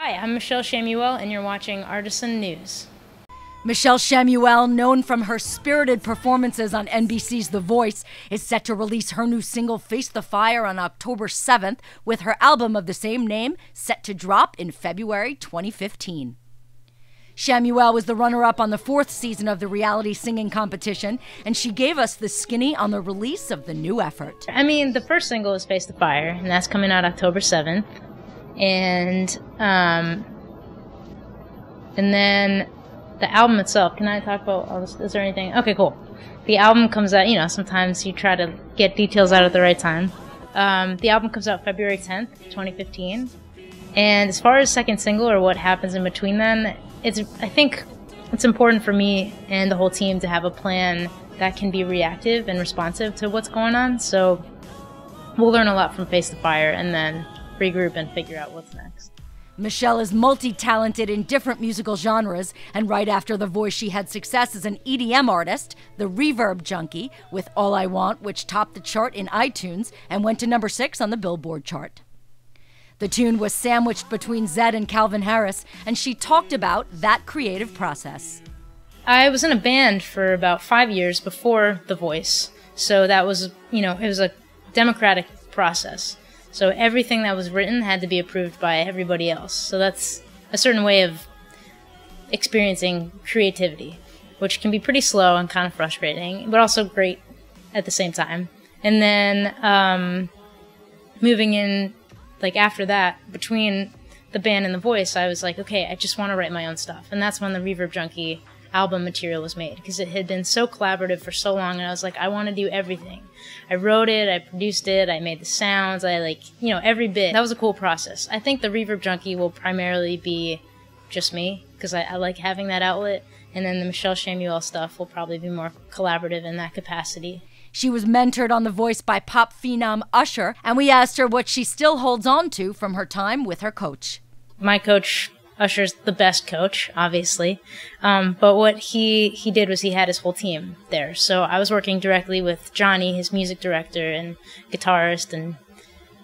Hi, I'm Michelle Chamuel, and you're watching Artisan News. Michelle Chamuel, known from her spirited performances on NBC's The Voice, is set to release her new single Face the Fire on October 7th, with her album of the same name set to drop in February 2015. Chamuel was the runner-up on the 4th season of the reality singing competition, and she gave us the skinny on the release of the new effort. I mean, the first single is Face the Fire, and that's coming out October 7th. And then the album itself, can I talk about all this? Is there anything? Okay, cool. The album comes out, sometimes you try to get details out at the right time. The album comes out February 10th, 2015. And as far as second single or what happens in between then, I think it's important for me and the whole team to have a plan that can be reactive and responsive to what's going on. So we'll learn a lot from Face the Fire and then regroup and figure out what's next. Michelle is multi-talented in different musical genres, and right after The Voice she had success as an EDM artist, the Reverb Junkie, with All I Want, which topped the chart in iTunes and went to number 6 on the Billboard chart. The tune was sandwiched between Zedd and Calvin Harris, and she talked about that creative process. I was in a band for about 5 years before The Voice, so that was, it was a democratic process. So everything that was written had to be approved by everybody else. So that's a certain way of experiencing creativity, which can be pretty slow and kind of frustrating, but also great at the same time. And then moving in, after that, between the band and The Voice, I was like, okay, I just want to write my own stuff. And that's when the Reverb Junkie album material was made, because it had been so collaborative for so long, and I was like, I want to do everything. I wrote it, I produced it, I made the sounds, every bit. That was a cool process. I think the Reverb Junkie will primarily be just me, because I like having that outlet, and then the Michelle Chamuel stuff will probably be more collaborative in that capacity. She was mentored on The Voice by pop phenom Usher, and we asked her what she still holds on to from her time with her coach. My coach, Usher's the best coach, obviously, but what he did was he had his whole team there. So I was working directly with Johnny, his music director and guitarist and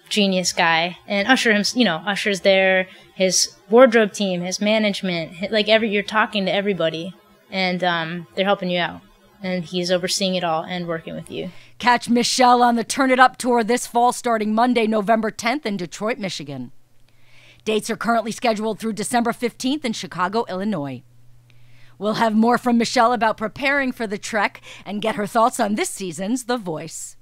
genius guy, and Usher, Usher's there, his wardrobe team, his management, you're talking to everybody, and they're helping you out, and he's overseeing it all and working with you. Catch Michelle on the Turn It Up tour this fall, starting Monday, November 10th in Detroit, Michigan. Dates are currently scheduled through December 15th in Chicago, Illinois. We'll have more from Michelle about preparing for the trek and get her thoughts on this season's The Voice.